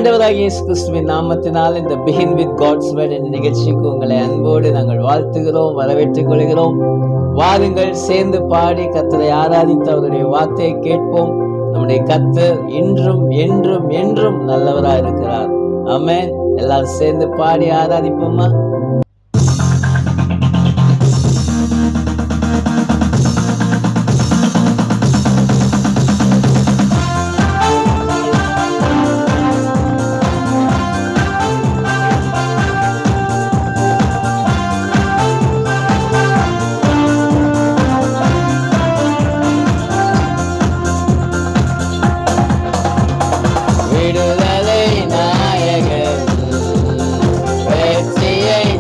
ஆண்டவராகிய இயேசு கிறிஸ்துவின் நாமத்தினால் இந்த பிகின் வித் காட்ஸ் வேர்ட் என்ற நிகழ்ச்சிக்கு உங்களை அன்போடு நாங்கள் வாழ்த்துகிறோம், வரவேற்றுக் கொள்கிறோம். வாருங்கள், சேர்ந்து பாடி கர்த்தரை ஆராதித்து அவருடைய வார்த்தையை கேட்போம். நம்முடைய கர்த்தர் இன்றும் என்றும் என்றும் நல்லவராய் இருக்கிறார். ஆமென். எல்லாரும் சேர்ந்து பாடி ஆராதிப்போமா? விடுதலை நாயகன் வெற்றியை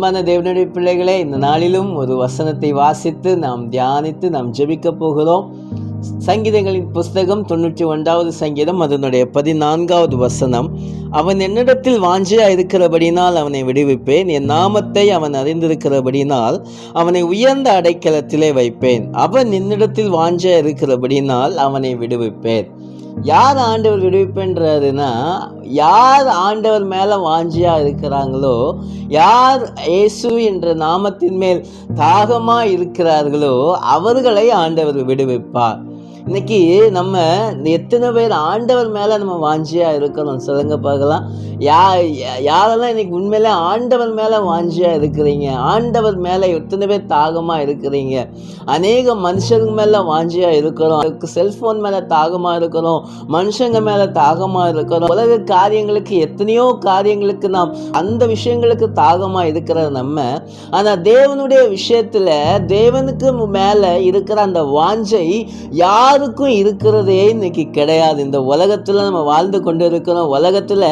அன்பான தேவனுடைய பிள்ளைகளே, இந்த நாளிலும் ஒரு வசனத்தை வாசித்து நாம் தியானித்து நாம் ஜெபிக்க போகிறோம். சங்கீதங்களின் புஸ்தகம் 91வது சங்கீதம் அதனுடைய 14வது வசனம். அவன் என்னிடத்தில் வாஞ்சையா இருக்கிறபடினால் அவனை விடுவிப்பேன், என் நாமத்தை அவன் அறிந்திருக்கிறபடினால் அவனை உயர்ந்த அடைக்கலத்திலே வைப்பேன். அவன் என்னிடத்தில் வாஞ்சையா இருக்கிறபடினால் அவனை விடுவிப்பேன். யார் ஆண்டவர் விடுவிப்பேன்றதுன்னா, யார் ஆண்டவர் மேல வாஞ்சியா இருக்கிறாங்களோ, யார் இயேசு என்ற நாமத்தின் மேல் தாகமா இருக்கிறார்களோ அவர்களை ஆண்டவர் விடுவிப்பார். இன்னைக்கு நம்ம எத்தனை பேர் ஆண்டவர் மேல நம்ம வாஞ்சியா இருக்கிறோம் சொல்லுங்க பார்க்கலாம். யாரெல்லாம் இன்னைக்கு உண்மையிலே ஆண்டவர் மேல வாஞ்சியா இருக்கிறீங்க? ஆண்டவர் மேல எத்தனை பேர் தாகமா இருக்கிறீங்க? அநேக மனுஷங்க மேல வாஞ்சியா இருக்கிறோம், செல்போன் மேல தாகமா இருக்கிறோம், மனுஷங்க மேல தாகமா இருக்கிறோம். உலக காரியங்களுக்கு, எத்தனையோ காரியங்களுக்கு நாம் அந்த விஷயங்களுக்கு தாகமா இருக்கிற நம்ம, ஆனா தேவனுடைய விஷயத்துல தேவனுக்கு மேல இருக்கிற அந்த வாஞ்சை யாருக்கும் இருக்கிறதே இன்னைக்கு கிடையாது. இந்த உலகத்துல நம்ம வாழ்ந்து கொண்டு இருக்கிறோம். உலகத்துல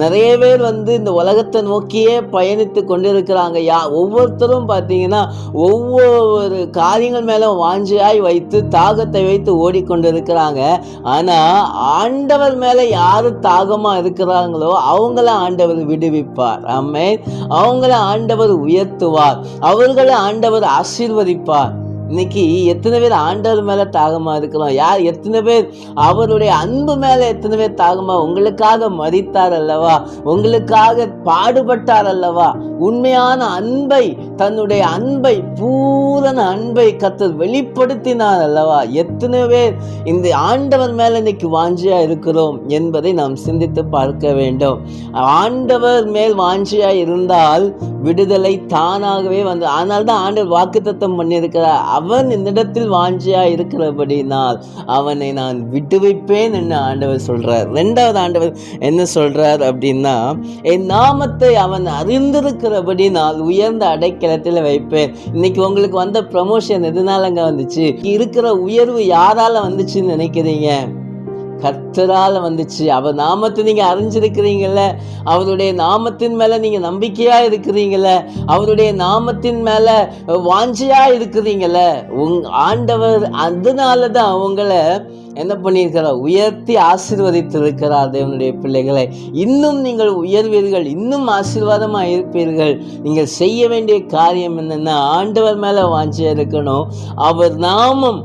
நிறைய பேர் இந்த உலகத்தை நோக்கியே பயணித்து கொண்டு இருக்கிறாங்க. ஒவ்வொருத்தரும் பார்த்தீங்கன்னா ஒவ்வொரு காரியங்கள் மேல வாஞ்சியாய் வைத்து தாகத்தை வைத்து ஓடிக்கொண்டு இருக்கிறாங்க. ஆனா ஆண்டவர் மேல யாரு தாகமா இருக்கிறாங்களோ அவங்கள ஆண்டவர் விடுவிப்பார். ஆமென். அவங்கள ஆண்டவர் உயர்த்துவார், அவர்களை ஆண்டவர் ஆசீர்வதிப்பார். இன்னைக்கு எத்தனை பேர் ஆண்டவர் மேல தாகமா இருக்கிறோம்? எத்தனை பேர் அவருடைய அன்பு மேல எத்தனை பேர் தாகமா? உங்களுக்காக மரித்தார் அல்லவா, உங்களுக்காக பாடுபட்டார் அல்லவா, உண்மையான அன்பை, தன்னுடைய அன்பை, பூரண அன்பை கர்த்தர் வெளிப்படுத்தினார் அல்லவா. எத்தனை பேர் இந்த ஆண்டவர் மேல இன்னைக்கு வாஞ்சியா இருக்கிறோம் என்பதை நாம் சிந்தித்து பார்க்க வேண்டும். ஆண்டவர் மேல் வாஞ்சியா இருந்தால் விடுதலை தானாகவே ஆனால் தான் ஆண்டவர் வாக்குத்தத்தம் பண்ணியிருக்கிறார். அவன் என்னிடத்தில் வாஞ்சியா இருக்கிறபடினால் அவனை நான் விடுவிப்பேன் என்று ஆண்டவர் சொல்றார். ரெண்டாவது ஆண்டவர் என்ன சொல்றார் அப்படின்னா, என் நாமத்தை அவன் அறிந்திருக்கிறபடினால் உயர்ந்த அடைக்கலத்தில் வைப்பேன். இன்னைக்கு உங்களுக்கு வந்த ப்ரமோஷன் எதனாலங்க வந்துச்சு? இருக்கிற உயர்வு யாரால வந்துச்சுன்னு நினைக்கிறீங்க? கர்த்தரால வந்துச்சு. அவர் நாமத்தை நீங்க அறிஞ்சிருக்கிறீங்கல்ல, அவருடைய நாமத்தின் மேல நீங்க நம்பிக்கையா இருக்கிறீங்கல்ல, அவருடைய நாமத்தின் மேல வாஞ்சியா இருக்கிறீங்கல்ல, ஆண்டவர் அதனாலதான் அவங்களை என்ன பண்ணியிருக்கிறார்? உயர்த்தி ஆசீர்வதித்து இருக்கிறார். தேவனுடைய பிள்ளைகளை, இன்னும் நீங்கள் உயர்வீர்கள், இன்னும் ஆசீர்வாதமா இருப்பீர்கள். நீங்கள் செய்ய வேண்டிய காரியம் என்னன்னா, ஆண்டவர் மேல வாஞ்சியா இருக்கணும். அவர் நாமம்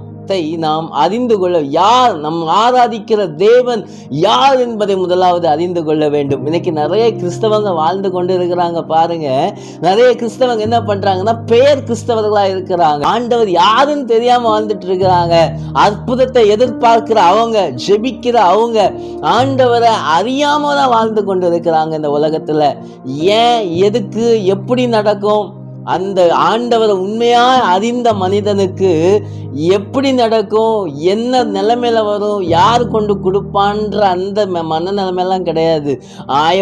நாம் அறிந்து கொள்ள, யார் நம் ஆராதிக்கிற தேவன் யார் என்பதை முதலாவது அறிந்து கொள்ள வேண்டும். இன்னைக்கு நிறைய கிறிஸ்தவங்க வாழ்ந்து கொண்டு இருக்கிறாங்க. பாருங்க, நிறைய கிறிஸ்தவங்க என்ன பண்றாங்கன்னா, பெயர் கிறிஸ்தவர்களா இருக்கிறாங்க. ஆண்டவர் யாருன்னு தெரியாம வாழ்ந்துட்டு இருக்கிறாங்க. அற்புதத்தை எதிர்பார்க்கிற அவங்க, ஜெபிக்கிற அவங்க, ஆண்டவரை அறியாம தான் வாழ்ந்து கொண்டு இருக்கிறாங்க இந்த உலகத்துல. ஏன், எதுக்கு, எப்படி நடக்கும்? அந்த ஆண்டவரை உண்மையா அறிந்த மனிதனுக்கு எப்படி நடக்கும், என்ன நிலைமையில வரும், யார் கொண்டு கொடுப்பான்ற அந்த மனநிலைமையெல்லாம் கிடையாது.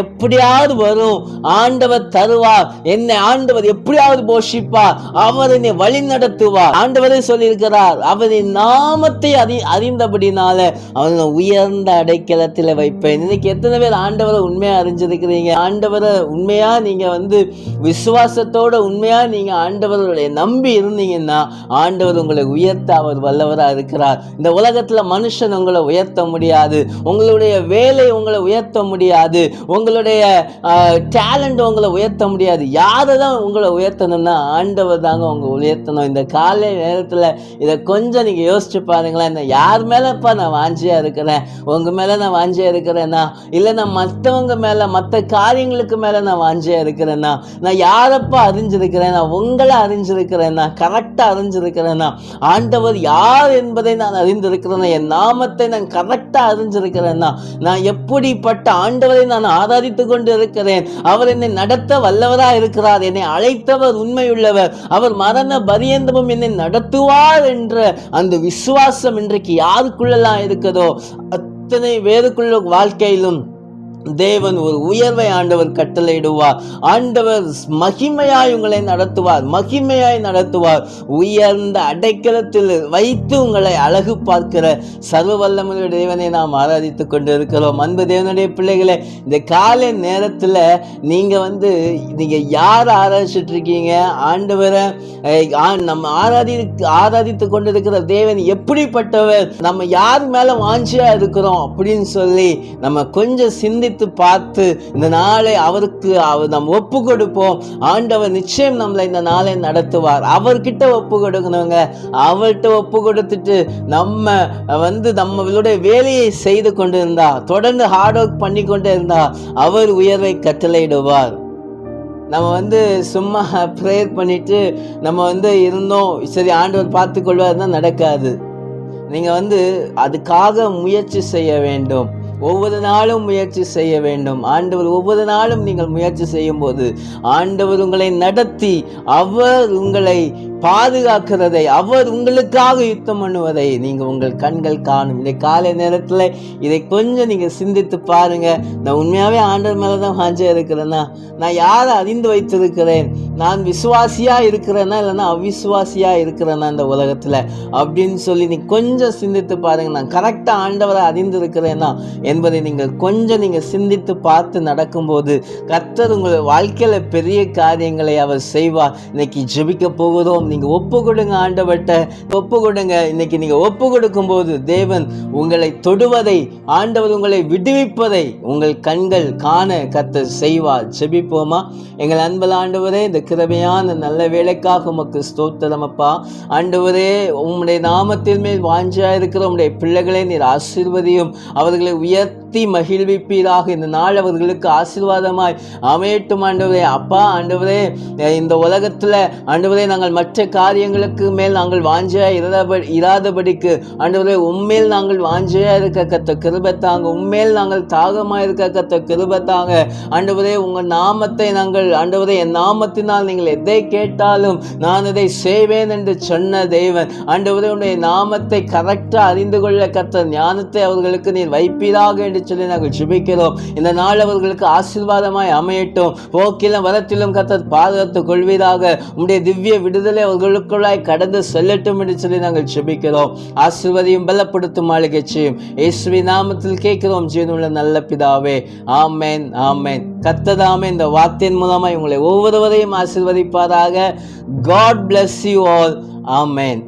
எப்படியாவது வரும், ஆண்டவர் தருவார், என்னை ஆண்டவர் எப்படியாவது போஷிப்பார், அவர் என்னை வழி நடத்துவார். ஆண்டவரே சொல்லியிருக்கிறார், அவரின் நாமத்தை அறிந்தபடினால அவனை உயர்ந்த அடைக்கலத்தில் வைப்பேன். இன்னைக்கு எத்தனை பேர் ஆண்டவரை உண்மையா அறிஞ்சிருக்கிறீங்க? ஆண்டவரை உண்மையா நீங்க விசுவாசத்தோட உண்மையா நீங்க ஆண்டவருடைய நம்பி இருந்தீங்கன்னா ஆண்டவர் உங்களை உயர்த்த அவர் வல்லவரா இருக்கிறார். இந்த உலகத்துல மனுஷன் உங்களை உயர்த்த முடியாது, உங்களுடைய வேலை உங்களை உயர்த்த முடியாது, உங்களுடைய டேலண்ட் உங்களை உயர்த்த முடியாது. யாரைதான் உங்களை உயர்த்தணும்னா ஆண்டவர் தாங்க உங்களை உயர்த்தணும். இந்த காலை நேரத்துல இதை கொஞ்சம் நீங்க யோசிச்சு பாருங்களேன். யார் மேலப்பா நான் வாஞ்சியா இருக்கிறேன்? உங்க மேல நான் வாஞ்சியா இருக்கிறேன்னா, இல்ல நான் மற்றவங்க மேல, மற்ற காரியங்களுக்கு மேல நான் வாஞ்சியா இருக்கிறேன்னா, நான் யாரப்பா அறிஞ்சிருக்கிறேன்? நான் உங்களை அறிஞ்சிருக்கிறேன், நான் கரெக்டா அறிஞ்சிருக்கிறேன்னா, ஆண்டவர் யார் என்பதை நான் அறிந்திருக்கிறேன், என் நாமத்தை நான் கரெக்டா அறிஞ்சிருக்கிறேன்னா, நான் எப்படிப்பட்ட ஆண்டவரை நான் ஆராதித்து கொண்டு இருக்கிறேன், அவர் என்னை நடத்த வல்லவரா இருக்கிறார், என்னை அழைத்தவர் உண்மையுள்ளவர், அவர் மரண பரியந்தமும் என்னை நடத்துவார் என்ற அந்த விசுவாசம் இன்றைக்கு யாருக்குள்ளெல்லாம் இருக்குதோ அத்தனை பேருக்குள்ள வாழ்க்கையிலும் தேவன் ஒரு உயர்வை ஆண்டவர் கட்டளையிடுவார். ஆண்டவர் மகிமையாய் உங்களை நடத்துவார், மகிமையாய் நடத்துவார். உயர்ந்த அடைக்கலத்தில் வைத்து உங்களை அழகு பார்க்கிற சர்வ வல்லமையுள்ள தேவனை நாம் ஆராதித்துக் கொண்டு இருக்கிறோம். அன்பு தேவனுடைய பிள்ளைகளே, இந்த காலை நேரத்தில் நீங்க யார் ஆராதிச்சுட்டு இருக்கீங்க? ஆண்டவரை நம்ம ஆராதித்து கொண்டிருக்கிற தேவன் எப்படிப்பட்டவர், நம்ம யார் மேல வாஞ்சியா இருக்கிறோம் அப்படின்னு சொல்லி நம்ம கொஞ்சம் சிந்தித்து பார்த்து இந்த நாளை அவருக்கு நம்ம ஒப்பு கொடுப்போம். ஆண்டவர் நிச்சயம் நம்மளை இந்த நாளை நடத்துவார். அவர்கிட்ட ஒப்பு கொடுக்கணுங்க. அவர்கிட்ட ஒப்பு கொடுத்துட்டு நம்மளுடைய வேலையை செய்து கொண்டு இருந்தா, தொடர்ந்து ஹார்ட் ஒர்க் பண்ணி கொண்டே இருந்தா அவர் உயர்வை கட்டளையிடுவார். நம்ம சும்மா ப்ரேயர் பண்ணிட்டு நம்ம இருந்தோம், சரி ஆண்டவர் பார்த்து கொள்வார்னா நடக்காது. நீங்க அதுக்காக முயற்சி செய்ய வேண்டும். ஒவ்வொரு நாளும் முயற்சி செய்ய வேண்டும். ஆண்டவர் ஒவ்வொரு நாளும் நீங்கள் முயற்சி செய்யும் போது ஆண்டவர் உங்களை நடத்தி, அவர் உங்களை பாதுகாக்கிறதை, அவர் உங்களுக்காக யுத்தம் பண்ணுவதை நீங்கள் உங்கள் கண்கள் காணும். இந்த காலை நேரத்தில் இதை கொஞ்சம் நீங்கள் சிந்தித்து பாருங்க. நான் உண்மையாகவே ஆண்டவர் மேலே தான் வாஞ்சையாக இருக்கிறேன்னா, நான் யாரை அறிந்து வைத்திருக்கிறேன்? நான் விசுவாசியாக இருக்கிறேன்னா இல்லைன்னா அவிசுவாசியாக இருக்கிறேன்னா இந்த உலகத்தில் அப்படின்னு சொல்லி நீ கொஞ்சம் சிந்தித்து பாருங்க. நான் கரெக்டாக ஆண்டவரை அறிந்து இருக்கிறேன்னா என்பதை நீங்கள் சிந்தித்து பார்த்து நடக்கும்போது கர்த்தர் உங்கள் வாழ்க்கையில் பெரிய காரியங்களை அவர் செய்வார். இன்னைக்கு ஜெபிக்க போகிறோம். நீங்க ஒப்பு கொடுங்க, ஆண்டவர்கிட்ட ஒப்பு கொடுங்க. இன்னைக்கு நீங்க ஒப்பு கொடுக்கும் போது தேவன் உங்களை தொடுவதை, ஆண்டவர் உங்களை விடுவிப்பதை உங்கள் கண்கள் காண கர்த்தர் செய்வார். ஜெபிப்போமா? எங்கள் அன்புள்ள ஆண்டவரே, இந்த கிருபையான நல்ல வேலைக்காக உமக்கு ஸ்தோத்திரம் அப்பா. ஆண்டவரே, உம்முடைய நாமத்தின் மேல் வாஞ்சா இருக்கிற உம்முடைய பிள்ளைகளை நீர் ஆசீர்வதியும், அவர்களை உயர்த்தி மகிழ்விப்பீராக. இந்த நாள் அவர்களுக்கு ஆசீர்வாதமாய் அமையட்டும் ஆண்டவரே. அப்பா ஆண்டவரே, இந்த உலகத்துல ஆண்டவரே நாங்கள் மற்ற காரியங்களுக்கு மேல் நாங்கள் வாஞ்சையா இராதபடிக்கு ஆண்டவரே உம்மேல் நாங்கள் வாஞ்சையா இருக்க கத்த கிருபை தாங்க. உம்மேல் நாங்கள் தாகமா இருக்க கத்த கிருபை தாங்க. ஆண்டவரே, உங்க நாமத்தை நாங்கள் ஆண்டவரே, என் நாமத்தினால் நீங்கள் எதை கேட்டாலும் நான் அதை செய்வேன் என்று சொன்ன தேவன். ஆண்டவரே, உடைய நாமத்தை கரெக்டா அறிந்து கொள்ள கத்த ஞானத்தை அவர்களுக்கு நீர் வைப்பீராக என்று சொல்லி நாங்கள் ஜெபிக்கிறோம். இந்த நாள் அவர்களுக்கு ஆசீர்வாதமாய் அமையட்டும். போக்கிலும் வரத்திலும் கத்த பாதுகாத்துக் கொள்வீராக. உம்முடைய திவ்ய விடுதலை அவர்களுக்குள்ளாய் கடந்து செல்லட்டும் என்று சொல்லி நாங்கள் ஜெபிக்கிறோம். ஆசீர்வதியும் பலப்படுத்தும் ஆளுகை செய்யும் இயேசுவின் நாமத்தில் கேட்கிறோம் ஜீவனுள்ள நல்ல பிதாவே. ஆமென், ஆமென். கர்த்ததாமே இந்த வார்த்தையின் மூலமாய் உங்களை ஒவ்வொருவரையும் ஆசீர்வதிப்பாராக. God bless you all. Amen.